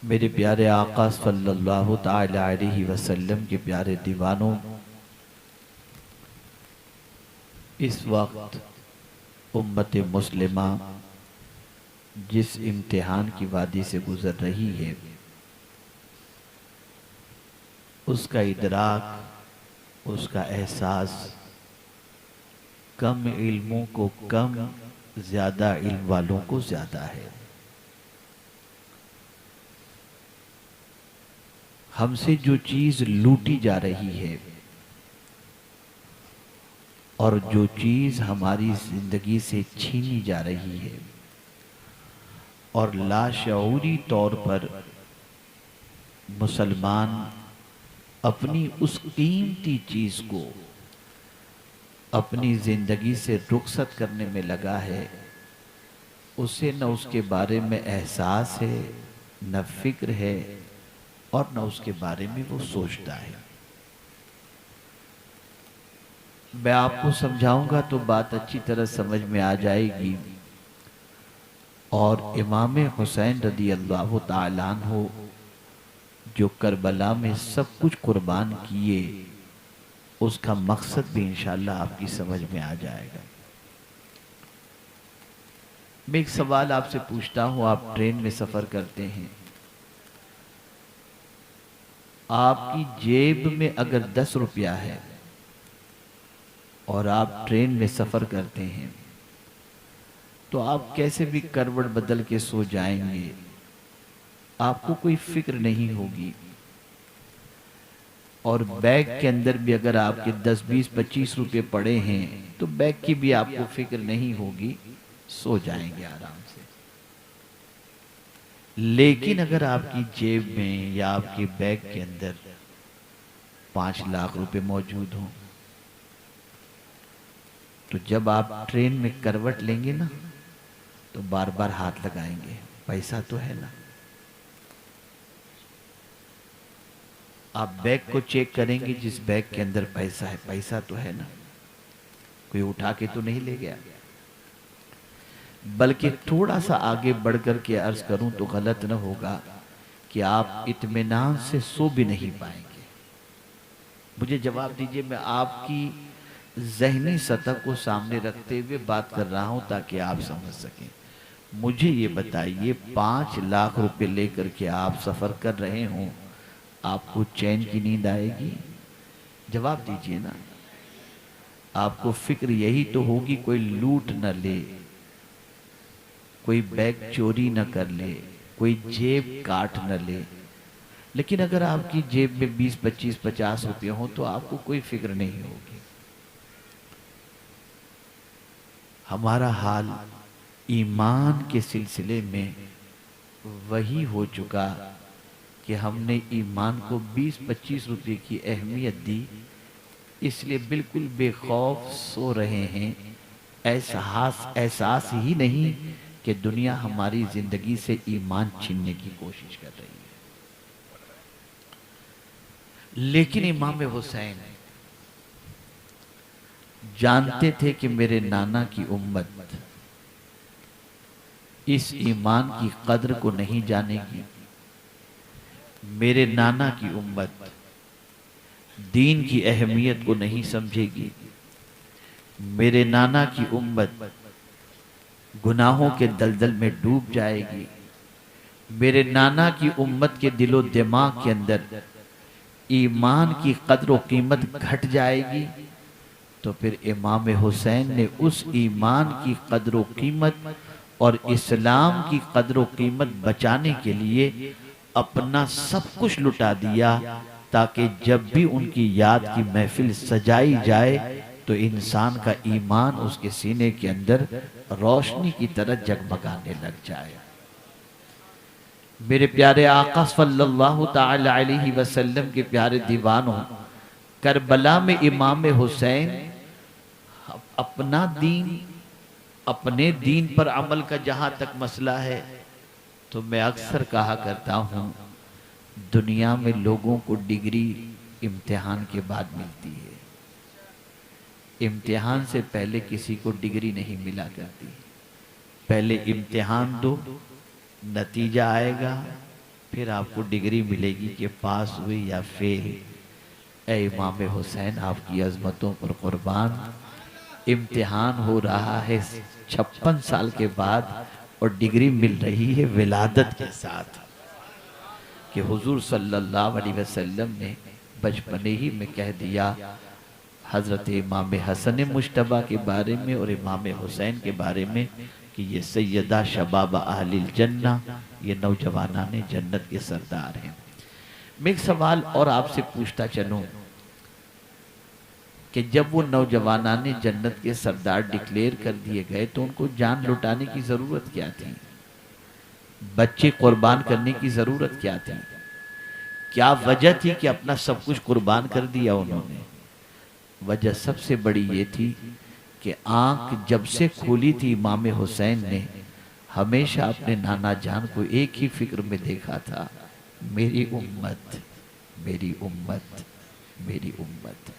मेरे प्यारे आका सल्लल्लाहु ताला अलैहि वसल्लम के प्यारे दीवानों, इस वक्त उम्मत मुस्लिमा जिस इम्तिहान की वादी से गुजर रही है, उसका इदराक, उसका एहसास कम इल्मों को कम, ज्यादा इल्म वालों को ज्यादा है। हमसे जो चीज लूटी जा रही है और जो चीज हमारी जिंदगी से छीनी जा रही है और लाशऊरी तौर पर मुसलमान अपनी उस कीमती चीज को अपनी जिंदगी से रुखसत करने में लगा है, उसे न उसके बारे में एहसास है, न फिक्र है और न उसके बारे में वो सोचता है। मैं आपको समझाऊंगा तो बात अच्छी तरह समझ में आ जाएगी। और इमाम हुसैन रदी अल्लाह ताला अन्हु जो करबला में सब कुछ कुर्बान किए, उसका मकसद भी इंशाअल्लाह आपकी समझ में आ जाएगा। मैं एक सवाल आपसे पूछता हूं, आप ट्रेन में सफर करते हैं, आपकी जेब में अगर 10 रुपया है और आप ट्रेन में सफर करते हैं, तो आप कैसे भी करवट बदल के सो जाएंगे, आपको कोई फिक्र नहीं होगी। और बैग के अंदर भी अगर आपके 10, 20, 25 रुपए पड़े हैं तो बैग की भी आपको फिक्र नहीं होगी, सो जाएंगे आराम से। लेकिन अगर आपकी जेब में या आपके बैग के अंदर 5 लाख रुपए मौजूद हों, तो जब आप ट्रेन में करवट लेंगे ना, तो बार बार हाथ लगाएंगे, पैसा तो है ना। आप बैग को चेक करेंगे, जिस बैग के अंदर पैसा है, पैसा तो है ना, कोई उठा के तो नहीं ले गया। बल्कि थोड़ा सा आगे बढ़कर के अर्ज करूं तो गलत न होगा कि आप इत्मीनान से सो भी नहीं पाएंगे। मुझे जवाब दीजिए, मैं आपकी जहनी सतह को सामने रखते हुए बात कर रहा हूं ताकि आप समझ सकें। मुझे ये बताइए, 5 लाख रुपए लेकर के आप सफर कर रहे हों, आपको चैन की नींद आएगी? जवाब दीजिए ना। आपको फिक्र यही तो होगी कोई लूट न ले, कोई बैग चोरी न कर ले, कोई जेब काट न ले। लेकिन अगर आपकी जेब में 20, 25, 50 रुपये हो तो आपको कोई फिक्र नहीं होगी। हमारा हाल ईमान के सिलसिले में वही हो चुका कि हमने ईमान को 20-25 रुपए की अहमियत दी, इसलिए बिल्कुल बेखौफ सो रहे हैं। एहसास ही नहीं कि दुनिया हमारी जिंदगी से ईमान छीनने की कोशिश कर रही है। लेकिन इमाम हुसैन जानते थे कि मेरे नाना की उम्मत इस ईमान की कद्र को नहीं जानेगी। मेरे नाना की उम्मत दीन की अहमियत को नहीं समझेगी। मेरे नाना की उम्मत गुनाहों के दलदल में डूब जाएगी। मेरे नाना की उम्मत के दिलो दिमाग के अंदर ईमान की कद्र व कीमत घट जाएगी। तो फिर इमाम हुसैन ने उस ईमान की कद्र व कीमत और इस्लाम की कद्र व कीमत बचाने के लिए अपना सब कुछ लुटा दिया, ताकि जब भी उनकी याद की महफिल सजाई जाए तो इंसान का ईमान उसके सीने के अंदर रोशनी की तरह जगमगाने लग जाए। मेरे प्यारे आका सल्लल्लाहु ताला अलैहि वसल्लम के प्यारे दीवानों, करबला में इमाम हुसैन अपना दीन, अपने दीन पर अमल का जहां तक मसला है, तो मैं अक्सर कहा करता हूं, दुनिया में लोगों को डिग्री इम्तिहान के बाद मिलती है। इम्तिहान से पहले किसी को डिग्री नहीं मिला करती। पहले इम्तिहान दो, नतीजा आएगा, फिर आपको डिग्री मिलेगी कि पास हुई या फेल। ए इमाम हुसैन, आपकी अजमतों पर कुर्बान, इम्तिहान हो रहा है 56 साल के बाद और डिग्री मिल रही है विलादत के साथ, कि हुजूर सल्लल्लाहु अलैहि वसल्लम ने बचपने ही में कह दिया हज़रत इमाम हसन मुश्तबा के बारे में और इमाम हुसैन के बारे में कि ये सैयदा शबाब अहलिल जन्ना, ये नौजवानाने जन्नत के सरदार हैं। मैं एक सवाल और आपसे पूछता चलूं कि जब वो नौजवानाने जन्नत के सरदार डिक्लेयर कर दिए गए तो उनको जान लुटाने की ज़रूरत क्या थी? बच्चे कुर्बान करने की ज़रूरत क्या थी? क्या वजह थी कि अपना सब कुछ कुर्बान कर दिया उन्होंने? वजह सबसे बड़ी ये थी कि आंख जब से खोली थी इमाम हुसैन ने, हमेशा अपने नाना जान को एक ही फिक्र में देखा था, मेरी उम्मत, मेरी उम्मत, मेरी उम्मत।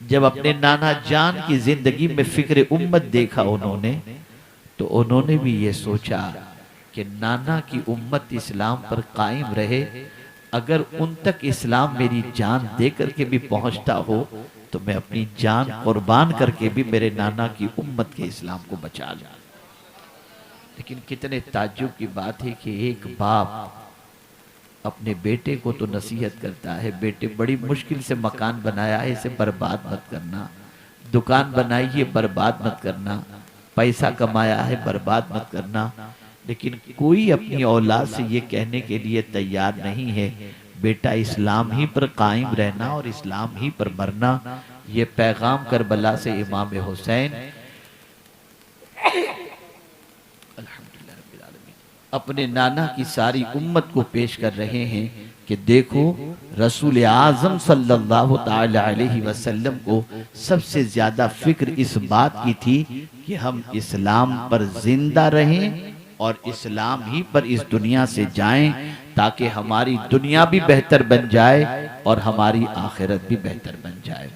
जब अपने नाना जान की जिंदगी में फिक्र उम्मत देखा उन्होंने, तो उन्होंने भी ये सोचा कि नाना की उम्मत इस्लाम पर कायम रहे, अगर उन तक इस्लाम मेरी जान दे करके भी पहुंचता हो तो मैं अपनी जान कुर्बान करके भी मेरे नाना की उम्मत के इस्लाम को बचा लूं। लेकिन कितने ताज्जुब की बात है कि एक बाप अपने बेटे को तो नसीहत करता है, बेटे बड़ी मुश्किल से मकान बनाया है, इसे बर्बाद मत करना, दुकान बनाई है बर्बाद मत करना, पैसा कमाया है बर्बाद मत करना, लेकिन कोई अपनी औलाद से ये कहने के लिए तैयार नहीं है बेटा इस्लाम ही पर कायम रहना और इस्लाम ही पर मरना। ये पैगाम करबला से इमाम हुसैन अपने नाना की सारी उम्मत को पेश कर रहे हैं कि देखो रसूल आज़म सल्लल्लाहु ताला अलैहि वसल्लम को सबसे ज्यादा फिक्र इस बात की थी कि हम इस्लाम पर जिंदा रहें और इस्लाम ही पर इस दुनिया से जाएं, ताकि हमारी दुनिया भी बेहतर बन जाए और हमारी आखिरत भी बेहतर बन जाए।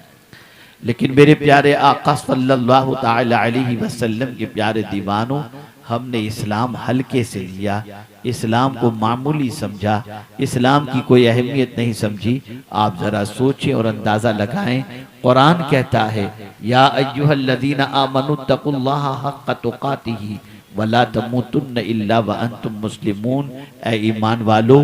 लेकिन मेरे प्यारे आका सल्लल्लाहु ताला अलैहि वसल्लम के प्यारे दीवानों, हमने इस्लाम हल्के से लिया, इस्लाम को मामूली समझा, इस्लाम की कोई अहमियत नहीं समझी। आप जरा सोचें और अंदाजा लगाएं, कुरान कहता है या अय्युहल्लज़ीना आमनु तक़ुल्लाहा हक़्क़ तुक़ातिही वला तमूतुन्न इल्ला व अंतुम मुस्लिमून। ऐ ईमान वालो,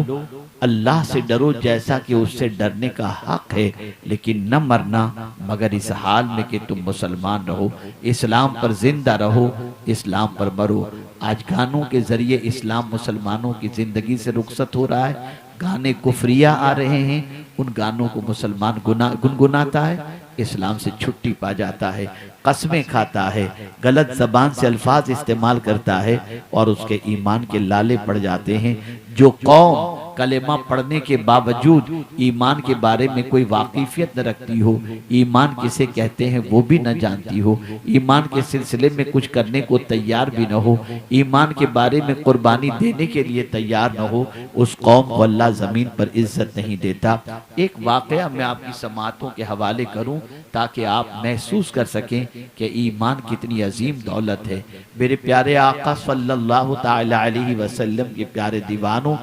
अल्लाह से डरो जैसा कि उससे डरने का हक है, लेकिन न मरना मगर इस हाल में कि तुम मुसलमान रहो, इस्लाम पर जिंदा रहो, इस्लाम पर मरो। आज गानों के जरिए इस्लाम मुसलमानों की जिंदगी से रुखसत हो रहा है, गाने कुफरिया आ रहे हैं, उन गानों को मुसलमान गुनगुनाता है, इस्लाम से छुट्टी पा जाता है, कसमें खाता है, गलत जबान से अल्फाज इस्तेमाल करता है और उसके ईमान के लाले पड़ जाते हैं। जो कौम कलेमा पढ़ने के बावजूद ईमान के बारे में कोई वाकिफियत न रखती हो, ईमान किसे कहते हैं वो भी न जानती हो, ईमान के सिलसिले में कुछ करने को तैयार भी न हो, ईमान के बारे में कुर्बानी देने के लिए तैयार न हो, उस कौम को अल्लाह जमीन पर इज्जत नहीं देता। एक वाकया मैं आपकी समातों के हवाले करूं ताकि आप महसूस कर सकें कि ईमान कितनी अजीम दौलत है। मेरे प्यारे आका सल्लल्लाहु ताला अलैहि वसल्लम के प्यारे दीवानों,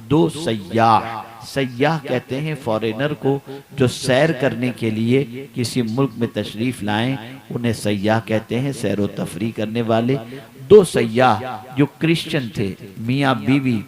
दो सयाह कहते हैं फॉरेनर को जो सैर करने के लिए किसी मुल्क में तशरीफ लाएं, उन्हें सयाह कहते हैं, सैर व तफरी करने वाले। दो सयाह जो क्रिश्चियन थे, मियाँ बीवी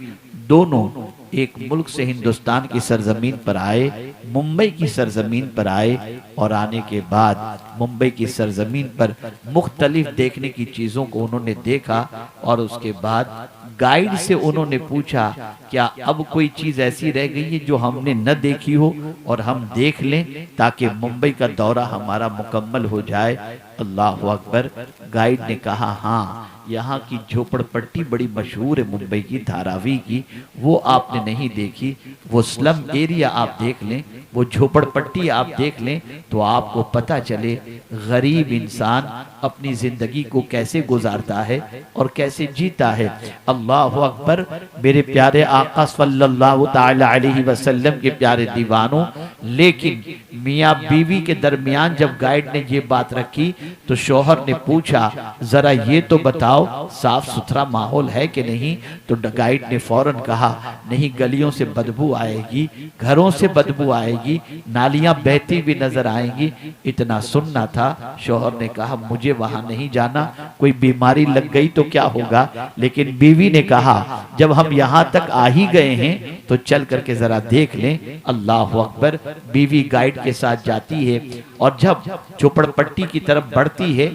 दोनों, एक मुल्क से हिंदुस्तान की सरजमीन पर आए, मुंबई की सरजमीन पर आए, और आने के बाद मुंबई की सरजमीन पर मुख्तलिफ देखने की चीज़ों को उन्होंने देखा और उसके बाद गाइड से उन्होंने पूछा क्या अब कोई चीज़ ऐसी रह गई है जो हमने न देखी हो और हम देख लें ताकि मुंबई का दौरा हमारा मुकम्मल हो जाए। अल्लाह अकबर। गाइड ने कहा हाँ, यहाँ की झोपड़पट्टी बड़ी मशहूर है मुंबई की, धारावी की, वो आपने नहीं देखी, वो स्लम एरिया आप देख लें, वो झोपड़पट्टी आप देख लें तो आपको पता चले गरीब इंसान अपनी जिंदगी को कैसे गुजारता है और कैसे जीता है। अल्लाह अकबर। मेरे प्यारे आका सल्लल्लाहु ताला अलैहि वसल्लम के प्यारे दीवानों, लेकिन मियाँ बीवी के दरमियान जब गाइड ने ये बात रखी तो शौहर ने पूछा, जरा ये तो बताओ साफ सुथरा माहौल है कि नहीं? तो गाइड ने फौरन कहा, नहीं, गलियों से बदबू आएगी, घरों से बदबू आएगी, नालियां बहती भी नजर आएंगी। इतना सुनना था। शौहर ने कहा, मुझे वहां नहीं जाना, कोई बीमारी लग गई तो क्या होगा? लेकिन बीवी ने कहा, जब हम यहाँ तक आ ही गए हैं तो चल करके जरा देख लें। अल्लाह अकबर। बीवी गाइड के साथ जाती है और जब झोपड़पट्टी की तरफ बढ़ती है,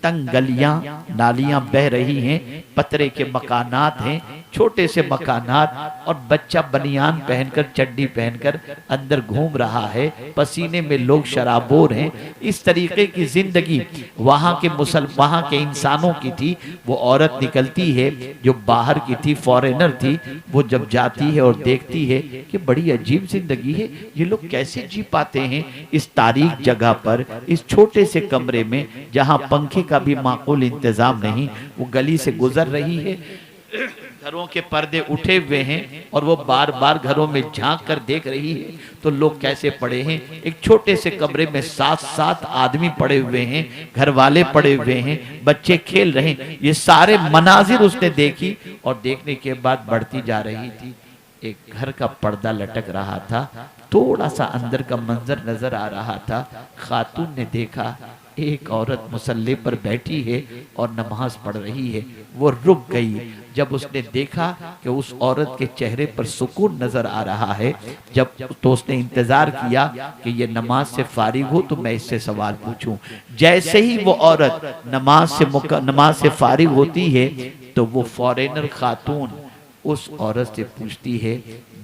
तंग गलियां, नालियां बह रही हैं, पतरे के मकानात हैं, छोटे से मकानात, और बच्चा बनियान पहनकर, चड्डी पहनकर अंदर घूम रहा है, पसीने में लोग शराबोर हैं। इस तरीके की जिंदगी वहाँ के इंसानों की थी। वो औरत निकलती है जो बाहर की थी, फॉरेनर थी। वो जब जाती है और देखती है कि बड़ी अजीब जिंदगी है, ये लोग कैसे जी पाते हैं इस तारीख जगह पर, इस छोटे से कमरे में जहाँ पंखे का भी माकूल इंतजाम नहीं। वो गली से गुजर रही है, घरों के पर्दे उठे हुए हैं और वो बार बार घरों में झांक कर देख रही है तो लोग कैसे पड़े हैं। एक छोटे से कमरे में 7-7 आदमी पड़े हुए हैं, घर वाले पड़े हुए हैं, बच्चे खेल रहे हैं। ये सारे मनाजिर उसने देखी और देखने के बाद बढ़ती जा रही थी। एक घर का पर्दा लटक रहा था, थोड़ा सा अंदर का मंजर नजर आ रहा था। खातून ने देखा एक औरत मुसल्ले पर बैठी है और नमाज पढ़ रही है। वो रुक गई जब उसने देखा कि उस औरत के चेहरे पर सुकून नजर आ रहा है। जब तो उसने इंतजार किया कि ये नमाज से फारिग हो तो मैं इससे सवाल पूछूं। जैसे ही वो औरत नमाज से फारिग होती है तो वो फॉरेनर खातून उस औरत से पूछती है,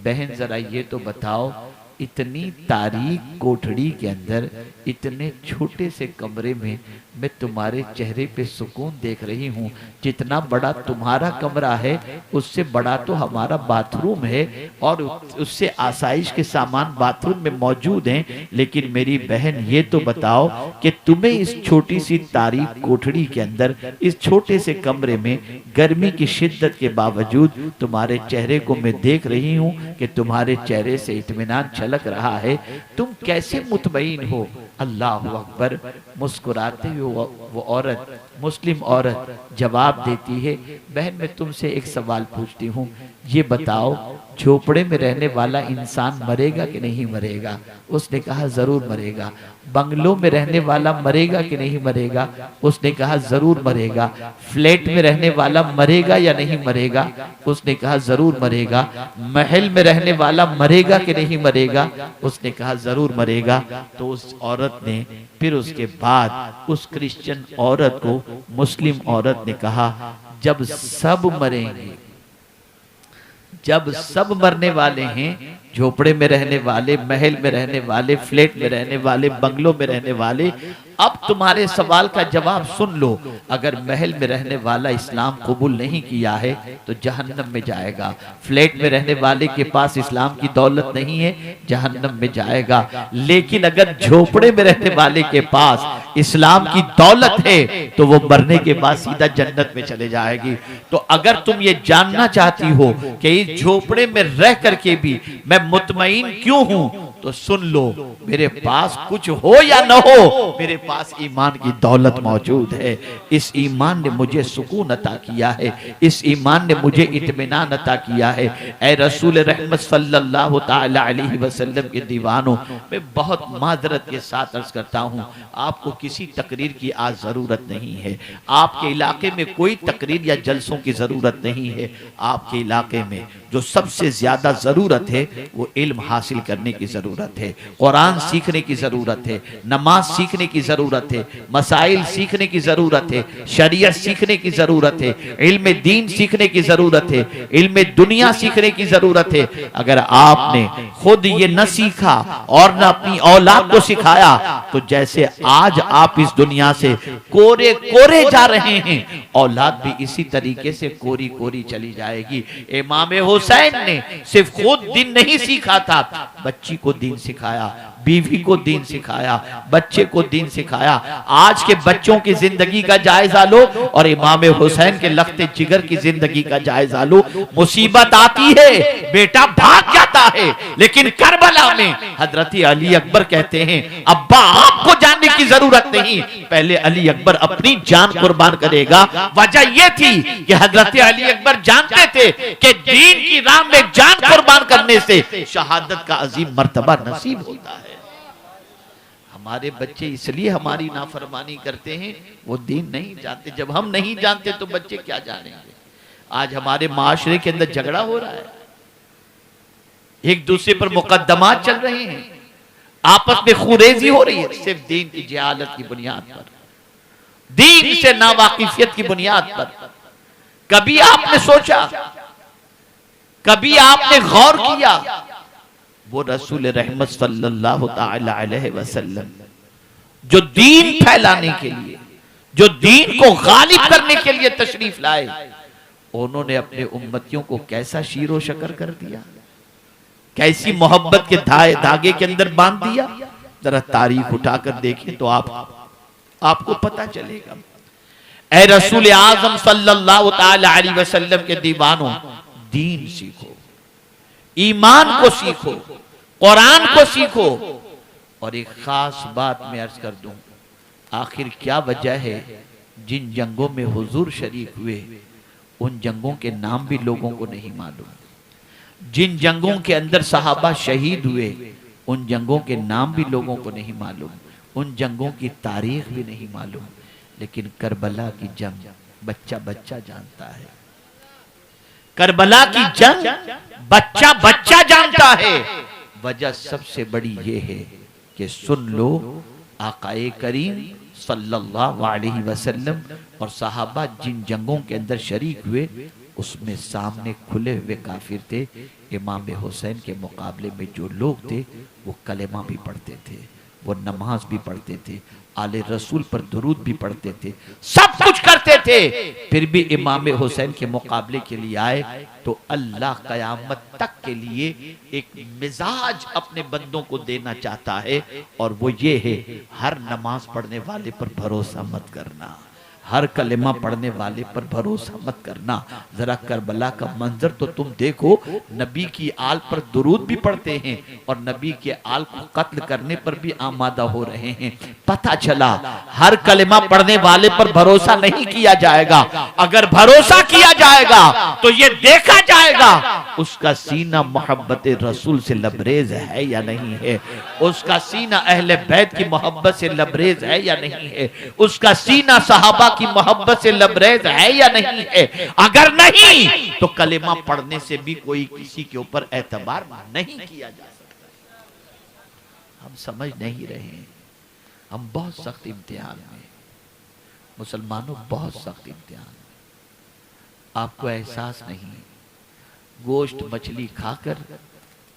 बहन जरा ये तो बताओ, इतनी तारीक कोठड़ी के अंदर, इतने छोटे से कमरे में मैं तुम्हारे चेहरे पे सुकून देख रही हूँ। जितना बड़ा तुम्हारा कमरा है उससे बड़ा तो हमारा बाथरूम है और उससे आसाइश के सामान बाथरूम में मौजूद हैं। लेकिन मेरी बहन ये तो बताओ कि तुम्हें इस छोटी सी तारीक कोठड़ी के अंदर, इस छोटे से कमरे में गर्मी की शिद्दत के बावजूद तुम्हारे चेहरे को मैं देख रही हूँ कि तुम्हारे चेहरे से इत्मीनान छलक रहा है, तुम कैसे मुतमईन हो? अल्लाह अकबर। मुस्कुराते हुए वो औरत, मुस्लिम औरत जवाब देती है, बहन मैं तुमसे एक सवाल पूछती हूँ, ये बताओ झोपड़े में रहने वाला इंसान मरेगा कि नहीं मरेगा? उसने कहा जरूर मरेगा। बंगलों में रहने वाला मरेगा कि नहीं मरेगा? उसने कहा जरूर मरेगा। फ्लैट में रहने वाला मरेगा या नहीं मरेगा? उसने कहा जरूर मरेगा। महल में रहने वाला मरेगा कि नहीं मरेगा? उसने कहा जरूर मरेगा। तो उस औरत ने फिर उसके बाद उस क्रिश्चियन औरत को मुस्लिम औरत ने कहा, जब सब मरेंगे, जब सब मरने वाले हैं, झोपड़े में रहने वाले, महल में रहने वाले, फ्लैट में रहने वाले, बंगलों में रहने वाले, अब तुम्हारे सवाल का जवाब सुन लो। अगर महल में रहने वाला इस्लाम कबूल नहीं किया है तो जहन्नम में जाएगा। फ्लैट में रहने वाले के पास इस्लाम की दौलत नहीं है, जहन्नम में जाएगा। लेकिन अगर झोपड़े में रहने वाले के पास इस्लाम की दौलत है तो वो मरने के बाद सीधा जन्नत में चले जाएगी। तो अगर तुम ये जानना चाहती हो कि इस झोपड़े में रह करके भी मैं मुतमईन क्यों हूं, तो सुन लो, मेरे पास कुछ हो या न हो, मेरे पास ईमान की दौलत मौजूद है। इस ईमान ने मुझे सुकून अता किया है, इस ईमान ने मुझे इत्मीनान अता किया है। ऐ रसूल रहमत सल्लल्लाहु ताला अलैहि वसल्लम के दीवानों, मैं बहुत माजरत के साथ अर्ज करता हूँ, आपको किसी तकरीर की आज जरूरत नहीं है। आपके इलाके में कोई तकरीर या जलसों की जरूरत नहीं है। आपके इलाके में जो सबसे ज्यादा जरूरत है वो इल्म हासिल करने की जरूरत है, कुरान सीखने की जरूरत है, नमाज सीखने की जरूरत है, मसाइल सीखने की जरूरत है, शरीयत सीखने की जरूरत है, इल्म दीन सीखने की जरूरत है, इल्म दुनिया सीखने की जरूरत है। अगर आपने खुद ये न सीखा और न अपनी औलाद को सिखाया तो जैसे आज आप इस दुनिया से कोरे कोरे जा रहे हैं, औलाद भी इसी तरीके से कोरी कोरी चली जाएगी। इमाम हुसैन ने सिर्फ खुद दिन नहीं सीखा था, बच्ची को दीन सिखाया, बीवी को दीन सिखाया, बच्चे को दीन सिखाया। आज के बच्चों की जिंदगी का जायजा लो और इमाम हुसैन के लख्ते जिगर की जिंदगी का जायजा लो। मुसीबत आती है, बेटा भाग जाता है, लेकिन करबला में हजरत अली अकबर कहते हैं अब्बा आपको जानने की जरूरत नहीं, पहले अली अकबर अपनी जान कुर्बान करेगा। वजह यह थी कि हजरत अली अकबर जानते थे कि दीन की राह में जान कुर्बान करने से शहादत का अजीम मर्तबा नसीब होता है। हमारे बच्चे इसलिए हमारी नाफरमानी करते हैं, वो दीन नहीं जानते। जब हम नहीं जानते तो बच्चे क्या जानेंगे। आज हमारे माशरे के अंदर झगड़ा हो रहा है, एक दूसरे पर मुकद्दमात चल रहे हैं, आपस में खुरेजी हो रही है, सिर्फ दीन की जहालत की बुनियाद पर, दीन से नावाकिफियत की बुनियाद पर। कभी आपने सोचा, कभी आपने गौर किया, वो रसूल रहमत सल्लल्लाहु ताला अलैहि वसल्लम जो दीन फैलाने के लिए, जो दीन को गालिब करने के लिए तशरीफ लाए, उन्होंने अपने उम्मतियों को कैसा शीरो शकर कर दिया, कैसी मोहब्बत के धागे के अंदर बांध दिया। जरा तारीख उठाकर देखें तो आपको पता चलेगा। ऐ रसूल आजम सल्लल्लाहु ताला अलैहि वसल्लम के दीवानों, दीन सीखो, ईमान को सीखो, कुरान को सीखो। और एक खास बात मैं अर्ज कर दूं, आखिर क्या वजह है जिन जंगों में हुजूर शरीक हुए उन जंगों के नाम भी लोगों को नहीं मालूम, जिन जंगों के अंदर सहाबा शहीद हुए उन जंगों के नाम भी लोगों को नहीं मालूम, उन जंगों की तारीख भी नहीं मालूम। लेकिन करबला की जंग बच्चा बच्चा जानता है, करबला की जंग बच्चा बच्चा जानता है। वजह सबसे बड़ी ये है कि सुन लो, आकाए करीम सल्लल्लाहु अलैहि वसल्लम और सहाबा जिन जंगों के अंदर शरीक हुए उसमें सामने खुले हुए काफिर थे। इमाम हुसैन के मुकाबले में जो लोग थे वो कलेमा भी पढ़ते थे, वो नमाज भी पढ़ते थे, आले रसूल पर दुरूद भी पढ़ते थे, सब कुछ करते थे। फिर भी इमाम हुसैन के मुकाबले के लिए आए तो अल्लाह कयामत तक के लिए एक मिजाज अपने बंदों को देना चाहता है, और वो ये है, हर नमाज पढ़ने वाले पर भरोसा मत करना, हर कलेमा पढ़ने वाले पर भरोसा मत करना। जरा करबला का मंजर तो तुम देखो, नबी की आल पर दुरूद भी पढ़ते हैं और नबी के आल को कत्ल करने पर भी आमादा हो रहे हैं। पता चला हर कलेमा पढ़ने वाले पर भरोसा नहीं किया जाएगा, अगर भरोसा किया जाएगा तो ये देखा जाएगा उसका सीना मोहब्बत रसूल से लबरेज है या नहीं है, उसका सीना अहले बैत की मोहब्बत से लबरेज है या नहीं है, उसका सीना सहाबा की मोहब्बत से लबरेज है या नहीं है। अगर नहीं तो कलेमा पढ़ने से भी कोई किसी के ऊपर एतबार नहीं किया जा सकता। हम समझ नहीं रहे हैं, हम बहुत सख्त इम्तिहान में, मुसलमानों बहुत सख्त इम्तिहान। आपको एहसास नहीं, गोश्त मछली खाकर,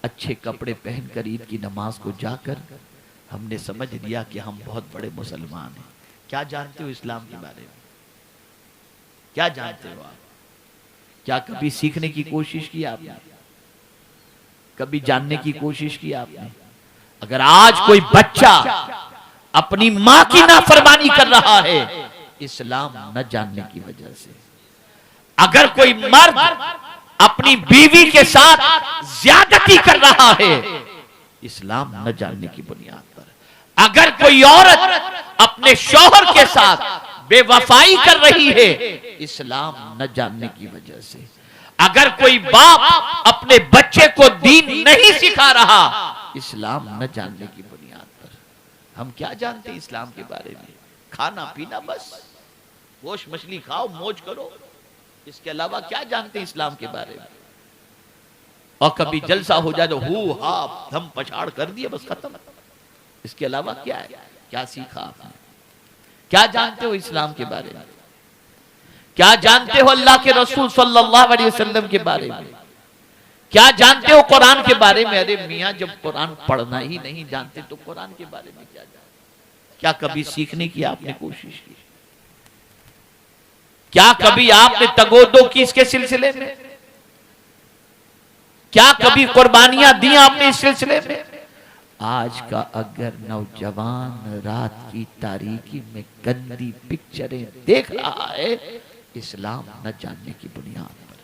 अच्छे कपड़े पहनकर ईद की नमाज को जाकर हमने समझ लिया कि हम बहुत बड़े मुसलमान हैं। क्या जानते हो इस्लाम के बारे में? क्या जानते हो आप? क्या कभी सीखने की कोशिश की आपने? कभी जानने की कोशिश की आपने? अगर आज कोई बच्चा अपनी मां की नाफरमानी कर रहा है इस्लाम न जानने की वजह से, अगर कोई मर्द अपनी बीवी के साथ ज्यादती कर रहा है इस्लाम न जानने की बुनियाद पर, अगर कोई औरत अपने शौहर के साथ बेवफाई कर रही है इस्लाम न जानने की वजह से, अगर कोई बाप अपने बच्चे को दीन नहीं सिखा रहा इस्लाम न जानने की बुनियाद पर, हम क्या जानते हैं इस्लाम के बारे में? खाना पीना, बस गोश्त मछली खाओ, मौज करो, इसके अलावा क्या जानते हैं इस्लाम के बारे में? और कभी जलसा हो जाए तो हु हा धम पछाड़ कर दिया, बस खत्म। इसके अलावा क्या है? क्या सीखा आपने? क्या जानते हो इस्लाम के बारे में? क्या जानते हो अल्लाह के रसूल सल्लल्लाहु अलैहि वसल्लम के बारे में? क्या जानते हो कुरान के बारे में? अरे मियां, जब कुरान पढ़ना ही नहीं जानते तो कुरान के बारे में क्या जानते? क्या कभी सीखने की आपने कोशिश की? क्या कभी आपने तगोदो की इसके सिलसिले में? क्या कभी कुर्बानियां दी आपने इस सिलसिले में? आज का अगर नौजवान रात की तारीकी में गंदी पिक्चरें देख रहा है इस्लाम न जानने की बुनियाद पर,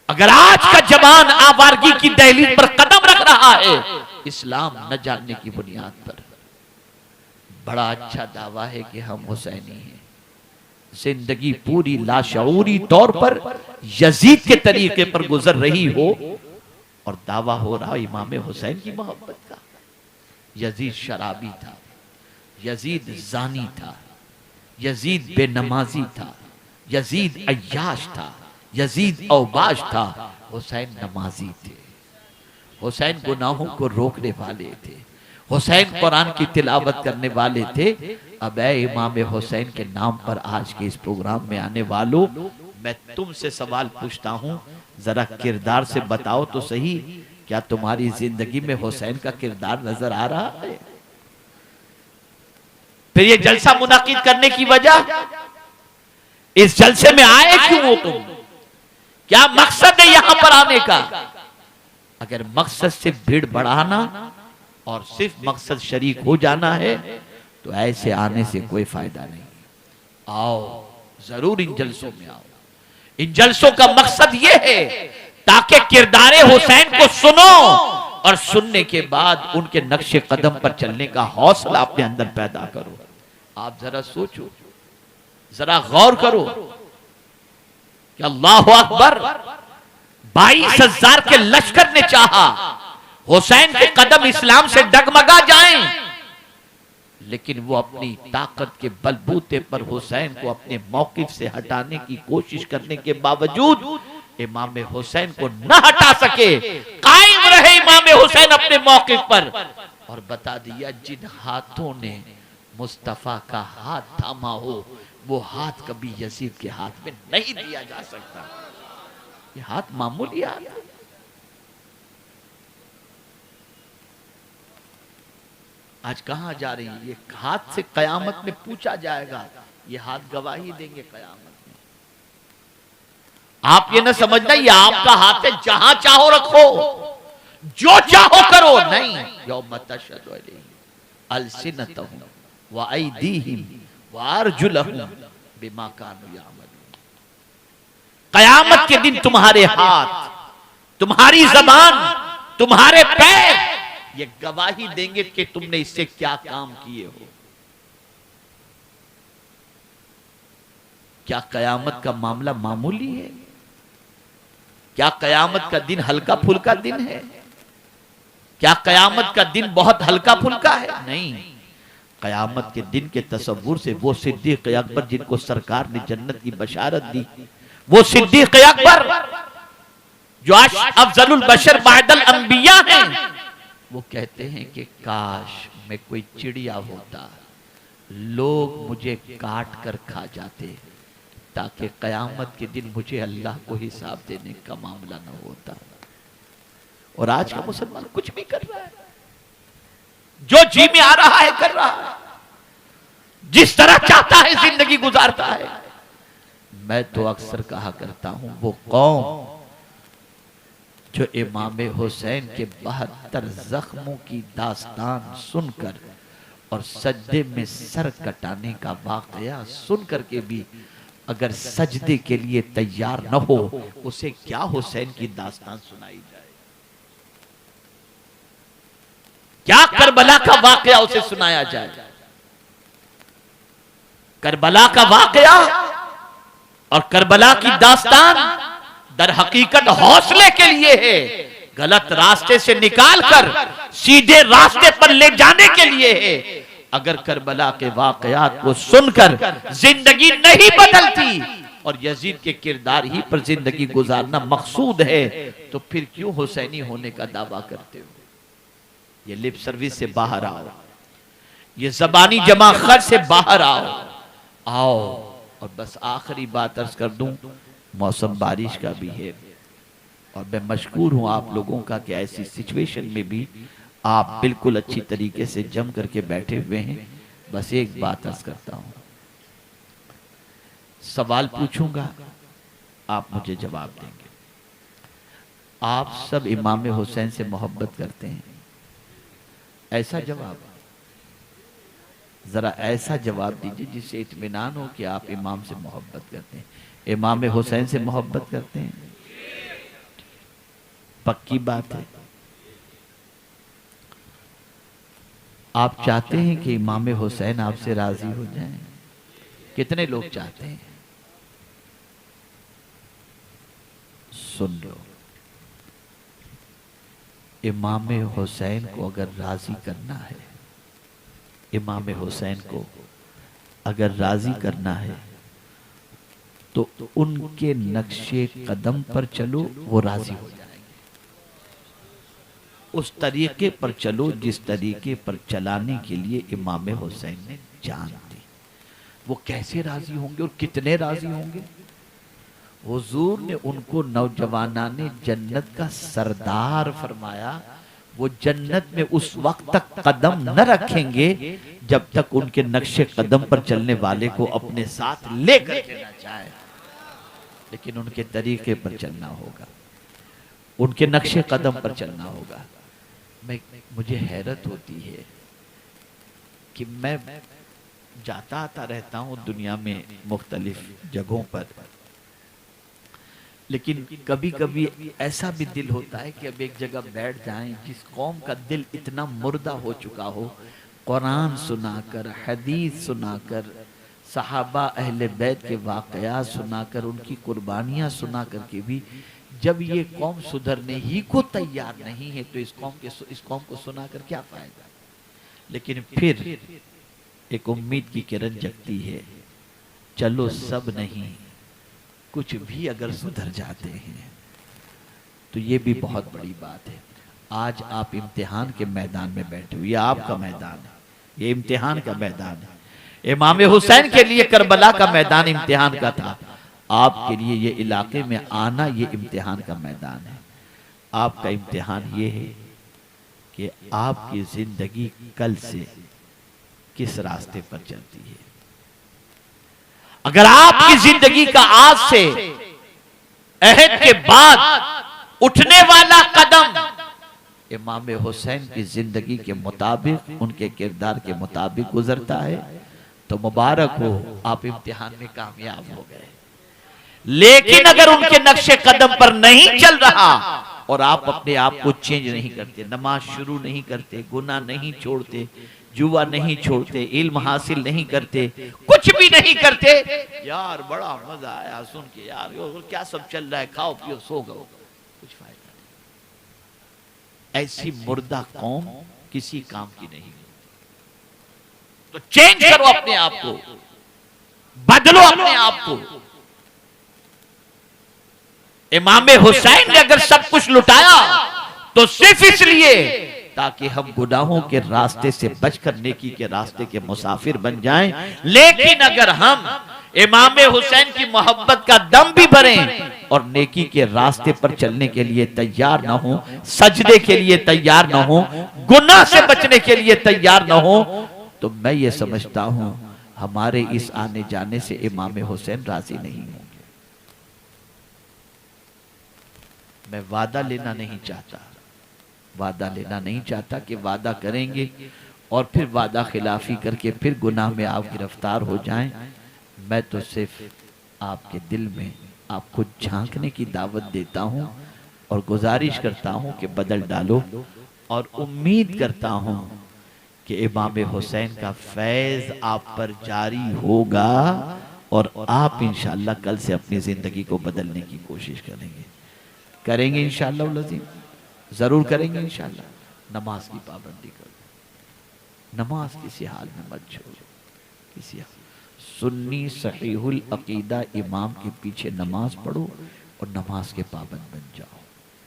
अगर आज का जवान आवारगी की दहलीज पर कदम रख रहा है इस्लाम न जानने की बुनियाद पर, बड़ा अच्छा दावा है कि हम हुसैनी हैं। जिंदगी पूरी लाशऊरी तौर पर यजीद के तरीके पर गुजर रही हो और दावा हो रहा इमाम हुसैन की मोहब्बत का। यजीद शराबी था, यजीद जानी था, यजीद बेनमाजी था, यजीद अय्याश था, यजीद औबाश था, हुसैन नमाजी थे, हुसैन गुनाहों को रोकने वाले थे, हुसैन कुरान की तिलावत करने वाले थे। अब ऐ इमाम हुसैन के नाम पर आज के इस प्रोग्राम में आने वालों, मैं तुमसे सवाल पूछता हूं, जरा किरदार से बताओ तो सही, क्या तुम्हारी जिंदगी में हुसैन का किरदार नजर आ रहा है? फिर ये जलसा मुनाकिद करने की वजह, इस जलसे में आए क्यों हो तुम? क्या मकसद है यहां पर आने का? अगर मकसद सिर्फ भीड़ बढ़ाना और सिर्फ मकसद शरीक हो जाना है तो ऐसे आने से कोई फायदा नहीं। आओ, जरूर इन जलसों में आओ। इन जलसों का मकसद यह है ताकि किरदारे हुसैन को सुनो और सुनने के बाद उनके नक्शे कदम पर चलने का हौसला अपने अंदर पैदा करो। आप जरा सोचो, जरा गौर करो कि अल्लाह अकबर, 22,000 के लश्कर ने चाहा हुसैन के कदम इस्लाम से डगमगा जाएं, लेकिन वो अपनी ताकत के बलबूते पर हुसैन को अपने मौकिफ से हटाने की कोशिश करने के बावजूद इमाम हुसैन को न हटा सके। कायम रहे इमाम हुसैन अपने मौकिफ पर और बता दिया, जिन हाथों ने मुस्तफा का हाथ थामा हो वो हाथ कभी यजीद के हाथ में नहीं दिया जा सकता। ये हाथ मामूली हाथ है। आज कहां जा रही है? ये हाथ से कयामत में पूछा जाएगा, ये हाथ गवाही देंगे कयामत में। आप ये ना समझना ये आपका हाथ है, जहां चाहो रखो, जो चाहो करो, नहीं। यौम तशहदु अलैहिम अलसिनतहुम व अयदीहिम व अर्जुलहुम बिमा कानू यामलून। कयामत के दिन तुम्हारे हाथ, तुम्हारी जबान, तुम्हारे पैर ये गवाही देंगे कि तुमने इससे क्या काम किए हो। क्या कयामत का मामला मामूली है? क्या कयामत का दिन हल्का फुल्का दिन है? क्या कयामत का दिन बहुत हल्का फुल्का है? नहीं। कयामत के दिन के तसव्वुर से वो सिद्दीक अकबर जिनको सरकार ने जन्नत की बशारत दी, वो सिद्दीक अकबर जो आज अफजलुल बशर बादल अंबिया हैं, वो कहते हैं कि काश मैं कोई चिड़िया होता, लोग मुझे काट कर खा जाते ताकि कयामत के दिन मुझे अल्लाह को हिसाब देने का मामला न होता। और आज का मुसलमान कुछ भी कर रहा है, जो जी में आ रहा है कर रहा है, जिस तरह चाहता है जिंदगी गुजारता है। मैं तो अक्सर कहा करता हूं, वो कौम जो इमाम हुसैन के 72 जख्मों की दास्तान सुनकर और सजदे में सर कटाने का वाकया सुनकर के भी अगर सजदे के लिए तैयार न हो, उसे क्या हुसैन की दास्तान सुनाई जाए? क्या करबला का वाकया उसे सुनाया जाए? करबला का वाकया और करबला की दास्तान दर हकीकत हौसले के लिए है, गलत रास्ते से निकालकर सीधे रास्ते पर ले जाने के लिए है। अगर करबला के वाकयात को सुनकर जिंदगी नहीं बदलती और यजीद के किरदार ही पर जिंदगी गुजारना मकसूद है, तो फिर क्यों हुसैनी होने का दावा करते हो? ये लिप सर्विस से बाहर आओ, ये जबानी जमा खर्च से बाहर आओ। और बस आखिरी बात अर्ज कर दूं, मौसम बारिश का भी है और मैं मशकूर हूं आप लोगों का कि ऐसी सिचुएशन में भी आप बिल्कुल अच्छी तरीके से जम करके बैठे हुए हैं। बस एक बात अर्ज करता हूं, सवाल पूछूंगा, आप मुझे जवाब देंगे। आप सब इमाम हुसैन से मोहब्बत करते हैं, ऐसा जवाब, जरा ऐसा जवाब दीजिए जिससे इत्मीनान हो कि आप इमाम से मोहब्बत करते हैं, इमाम हुसैन से मोहब्बत करते हैं। पक्की बात है। आप चाहते हैं कि इमाम हुसैन आपसे राजी हो जाएं? कितने लोग चाहते हैं? सुन लो, इमाम हुसैन को अगर राजी करना है, इमाम हुसैन को अगर राजी करना है तो उनके नक्शे कदम पर चलो, वो राजी हो जाएंगे। उस तरीके पर चलो जिस तरीके पर चलाने के लिए इमाम हुसैन ने जान दी। वो कैसे राजी होंगे और कितने राजी होंगे? हुजूर ने उनको नौजवानाने जन्नत का सरदार फरमाया। वो जन्नत में उस वक्त तक कदम न रखेंगे जब तक उनके नक्शे कदम पर चलने वाले को अपने साथ लेकर के न जाए। लेकिन उनके तरीके पर चलना होगा, उनके नक्शे कदम पर चलना होगा। मुझे हैरत होती है कि मैं जाता आता रहता हूँ दुनिया में मुख्तलिफ जगहों पर, लेकिन कभी कभी ऐसा भी दिल होता है कि अब एक जगह बैठ जाएं जिस कौम का दिल इतना मुर्दा हो चुका हो, कुरान सुनाकर, हदीस सुनाकर, सहाबा अहले बैत के वाकयात सुनाकर, उनकी कुर्बानियां सुना करके भी जब ये कौम सुधरने ही को तैयार नहीं है तो इस कौम को सुनाकर क्या फायदा। लेकिन फिर एक उम्मीद की किरण जगती है, चलो सब नहीं कुछ भी अगर सुधर जाते हैं तो ये भी बहुत बड़ी बात है। आज आप इम्तिहान के मैदान में बैठे हुए, ये आपका मैदान है, ये इम्तिहान का मैदान है। इमाम हुसैन के लिए करबला का मैदान इम्तिहान का था, आपके लिए ये इलाके में आना ये इम्तिहान का मैदान है। आपका इम्तिहान ये है कि आपकी जिंदगी कल से किस रास्ते पर चलती है। अगर आपकी जिंदगी का आज से अहद के बाद उठने वाला कदम इमाम हुसैन की जिंदगी के मुताबिक, उनके किरदार के मुताबिक गुजरता है तो मुबारक हो, आप इम्तिहान में कामयाब हो गए। लेकिन अगर उनके नक्शे कदम पर नहीं चल रहा और आप अपने आप को चेंज नहीं करते, नमाज शुरू नहीं करते, गुनाह नहीं छोड़ते, जुआ नहीं छोड़ते, इल्म हासिल नहीं करते, कुछ भी नहीं करते, यार बड़ा मजा आया सुन के, यार क्या सब चल रहा है, खाओ पियो सो गो, कुछ फायदा नहीं। ऐसी मुर्दा कौम किसी काम की नहीं। तो चेंज करो अपने आप को, बदलो अपने आप को। इमाम हुसैन ने अगर सब कुछ लुटाया तो सिर्फ इसलिए ताकि हम गुनाहों के रास्ते से बचकर नेकी के रास्ते के मुसाफिर बन जाएं। लेकिन अगर हम इमाम हुसैन की मोहब्बत का दम भी भरें और नेकी के रास्ते पर चलने के लिए तैयार ना हो, सजदे के लिए तैयार ना हो, गुनाह से बचने के लिए तैयार ना हो, तो मैं ये समझता हूं हमारे इस आने जाने से इमाम हुसैन राजी नहीं होंगे। मैं वादा लेना नहीं चाहता, वादा लेना नहीं चाहता कि वादा करेंगे और फिर वादा खिलाफी करके फिर गुनाह में आप गिरफ्तार हो जाएं। मैं तो सिर्फ आपके दिल में आपको झांकने की दावत देता हूं और गुजारिश करता हूं कि बदल डालो, और उम्मीद करता हूं कि इमाम हुसैन का फैज आप पर जारी होगा और आप इंशाअल्लाह कल से अपनी जिंदगी को बदलने की कोशिश करेंगे इंशाअल्लाह लज़ीम, जरूर करेंगे इंशाअल्लाह। नमाज की पाबंदी करो, नमाज किसी हाल में मत छोड़ो, किसी सुन्नी सहीहुल अकीदा इमाम के पीछे नमाज पढ़ो और नमाज के पाबंद बन जाओ,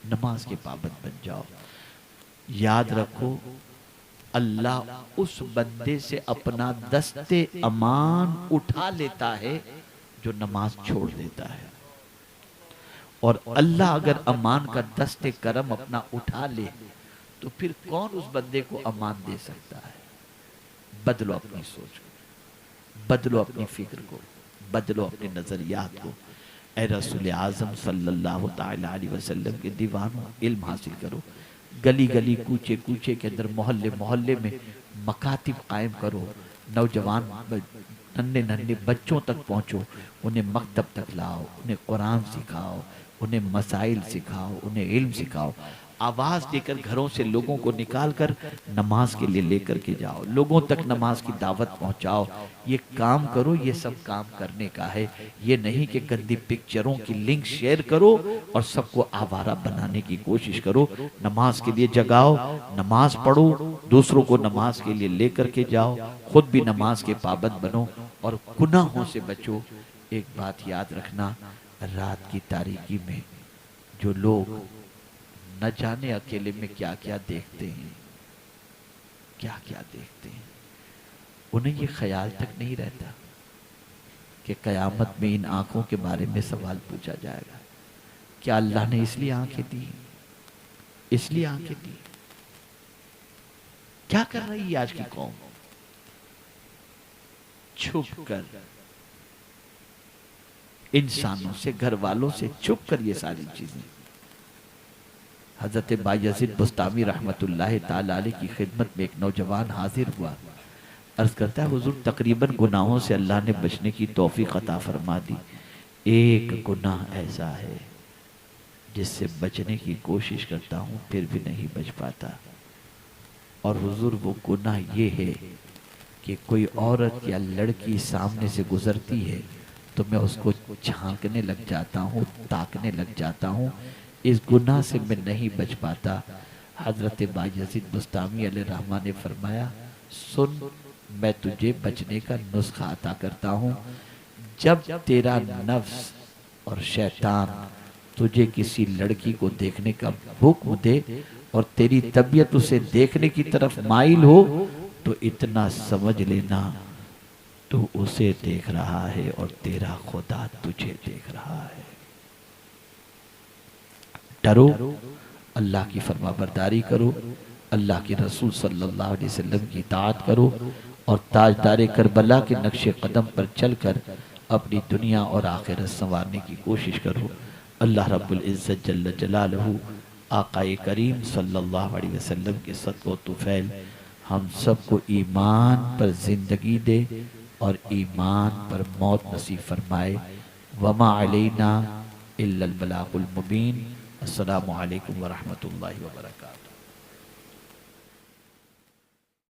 नमाज के पाबंद बन जाओ। याद रखो अल्लाह उस बंदे से अपना दस्ते अमान उठा लेता है जो नमाज छोड़ देता है, और अल्लाह अगर अमान का दस्ते करम अपना उठा ले तो फिर कौन उस बंदे को अमान दे सकता है। बदलो अपनी सोच को, बदलो अपनी फिक्र को, बदलो अपने नजरियात को। ए रसूल आज़म सल्लल्लाहु ताला अलैहि वसल्लम के दीवानों, इल्म हासिल करो, गली गली कूचे कूचे के अंदर मोहल्ले मोहल्ले में मकातिब कायम करो, नौजवान नन्हे नन्हे बच्चों तक पहुँचो, उन्हें मकतब तक लाओ, उन्हें कुरान सिखाओ, उन्हें मसाइल सिखाओ, उन्हें इल्म सिखाओ। आवाज़ देकर घरों से लोगों को निकाल कर नमाज के लिए लेकर के जाओ, लोगों तक नमाज की दावत पहुंचाओ। ये काम करो, ये सब काम करने का है। ये नहीं कि गंदी पिक्चरों की लिंक शेयर करो और सबको आवारा बनाने की कोशिश करो। नमाज के लिए जगाओ, नमाज पढ़ो, दूसरों को नमाज के लिए लेकर के जाओ, खुद भी नमाज के पाबंद बनो और गुनाहों से बचो। एक बात याद रखना, रात की तारीकी में जो लोग न जाने अकेले में क्या क्या देखते हैं, क्या क्या देखते हैं, उन्हें ये ख्याल तक नहीं रहता कि कयामत में इन आंखों के बारे में सवाल पूछा जाएगा। क्या अल्लाह ने इसलिए आंखें दी? इसलिए आंखें दी? क्या कर रही है आज की कौम? छुप कर, इंसानों से, घर वालों से छुप कर ये सारी चीजें। हजरत बायजीद बुस्तामी रहमतुल्लाह ताला अलैह की खिदमत में एक नौजवान हाजिर हुआ, अर्ज करता है, हुजूर तकरीबन गुनाहों से अल्लाह ने बचने की तौफीक अता फरमा दी, एक गुनाह ऐसा है जिससे बचने की कोशिश करता हूँ फिर भी नहीं बच पाता। और हुजूर वो गुनाह ये है कि कोई औरत या लड़की सामने से गुजरती है तो मैं उसको झांकने लग जाता हूँ, ताकने लग जाता हूँ। इस गुनाह से मैं नहीं बच पाता। हजरत बायजीद बुस्तामी अलैहिर्रहमान ने फरमाया, सुन, मैं तुझे बचने का नुस्खा अता करता हूँ। जब तेरा नफ्स और शैतान तुझे किसी लड़की को देखने का हुक्म दे और तेरी तबीयत उसे देखने की तरफ माइल हो तो इतना समझ लेना, तू उसे देख रहा है और तेरा खुदा तुझे देख रहा है। डरो, अल्लाह की फरमाबरदारी करो, अल्लाह के रसूल सल्लल्लाहु अलैहि वसल्लम की इताअत करो और ताजदारे करबला के नक्शे कदम पर चलकर अपनी दुनिया और आखिरत संवारने की कोशिश करो। अल्लाह रब्बुल इज़्ज़त जल्ल जलालहू आक़ाए करीम सल्लल्लाहु अलैहि वसल्लम के सदक़ो तुफ़ैल हम सबको ईमान पर ज़िंदगी दे और ईमान पर मौत नसीब फरमाए। वमा अलैना इल्लल बलागुल मुबीन। अस्सलामु अलैकुम व रहमतुल्लाहि व बरकातुहू।